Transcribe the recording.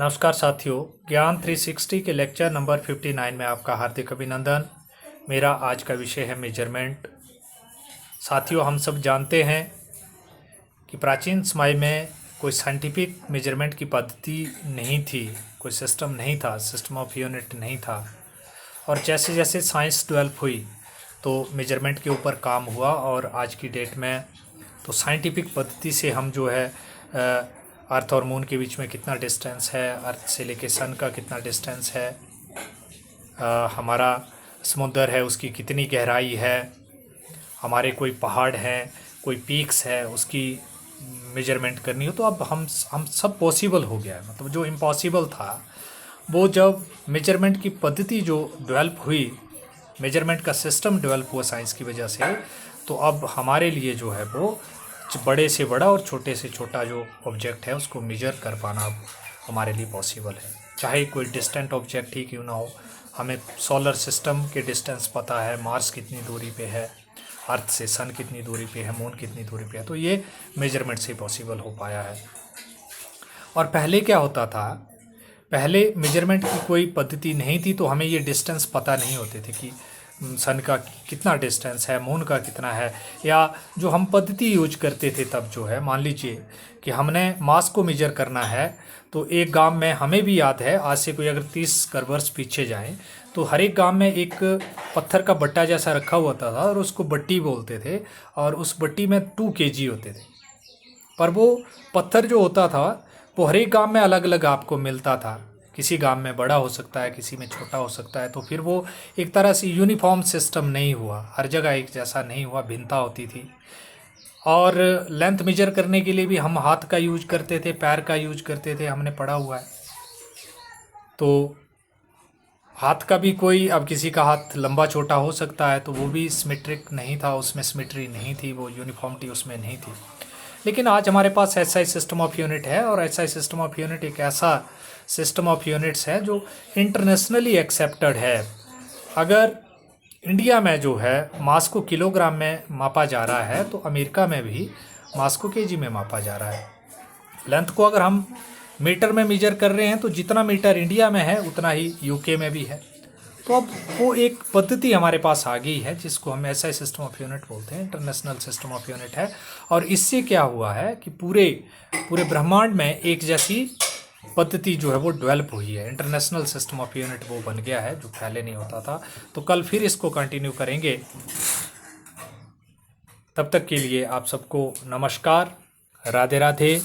नमस्कार साथियों, ज्ञान 360 के लेक्चर नंबर 59 में आपका हार्दिक अभिनंदन। मेरा आज का विषय है मेजरमेंट। साथियों, हम सब जानते हैं कि प्राचीन समय में कोई साइंटिफिक मेजरमेंट की पद्धति नहीं थी, कोई सिस्टम नहीं था, सिस्टम ऑफ यूनिट नहीं था। और जैसे जैसे साइंस डेवलप हुई तो मेजरमेंट के ऊपर काम हुआ और आज की डेट में तो साइंटिफिक पद्धति से हम जो है अर्थ और मून के बीच में कितना डिस्टेंस है, अर्थ से लेके सन का कितना डिस्टेंस है, हमारा समुद्र है उसकी कितनी गहराई है, हमारे कोई पहाड़ हैं, कोई पीक्स है, उसकी मेजरमेंट करनी हो तो अब हम सब पॉसिबल हो गया है। मतलब जो इम्पॉसिबल था वो जब मेजरमेंट की पद्धति जो डेवलप हुई, मेजरमेंट का सिस्टम डेवलप हुआ साइंस की वजह से, तो अब हमारे लिए जो है वो बड़े से बड़ा और छोटे से छोटा जो ऑब्जेक्ट है उसको मेजर कर पाना अब हमारे लिए पॉसिबल है। चाहे कोई डिस्टेंट ऑब्जेक्ट ही क्यों ना हो, हमें सोलर सिस्टम के डिस्टेंस पता है, मार्स कितनी दूरी पे है, अर्थ से सन कितनी दूरी पे है, मून कितनी दूरी पे है, तो ये मेजरमेंट से पॉसिबल हो पाया है। और पहले क्या होता था, पहले मेजरमेंट की कोई पद्धति नहीं थी तो हमें ये डिस्टेंस पता नहीं होते थे कि सन का कितना डिस्टेंस है, मून का कितना है, या जो हम पद्धति यूज करते थे तब जो है, मान लीजिए कि हमने मास को मेजर करना है तो एक गांव में, हमें भी याद है आज से कोई अगर 30 वर्ष पीछे जाएं तो हर एक गांव में एक पत्थर का बट्टा जैसा रखा हुआ था और उसको बट्टी बोलते थे और उस बट्टी में 2 kg होते थे। पर वो पत्थर जो होता था वो हर एक गाँव में अलग अलग आपको मिलता था, किसी गांव में बड़ा हो सकता है, किसी में छोटा हो सकता है। तो फिर वो एक तरह से यूनिफॉर्म सिस्टम नहीं हुआ, हर जगह एक जैसा नहीं हुआ, भिन्नता होती थी। और लेंथ मेजर करने के लिए भी हम हाथ का यूज करते थे, पैर का यूज करते थे, हमने पढ़ा हुआ है। तो हाथ का भी कोई, अब किसी का हाथ लंबा छोटा हो सकता है तो वो भी सिमेट्रिक नहीं था, उसमें सिमेट्री नहीं थी, वो यूनिफॉर्मिटी उसमें नहीं थी। लेकिन आज हमारे पास SI सिस्टम ऑफ यूनिट है और SI सिस्टम ऑफ यूनिट एक ऐसा सिस्टम ऑफ यूनिट्स है जो इंटरनेशनली एक्सेप्टेड है। अगर इंडिया में जो है मास को किलोग्राम में मापा जा रहा है तो अमेरिका में भी मास को केजी में मापा जा रहा है। लेंथ को अगर हम मीटर में मेजर कर रहे हैं तो जितना मीटर इंडिया में है उतना ही यूके में भी है। तो अब वो एक पद्धति हमारे पास आ गई है जिसको हम SI सिस्टम ऑफ यूनिट बोलते हैं, इंटरनेशनल सिस्टम ऑफ यूनिट है। और इससे क्या हुआ है कि पूरे ब्रह्मांड में एक जैसी पद्धति जो है वो डेवलप हुई है, इंटरनेशनल सिस्टम ऑफ यूनिट वो बन गया है जो पहले नहीं होता था। तो कल फिर इसको कंटिन्यू करेंगे। तब तक के लिए आप सबको नमस्कार, राधे राधे।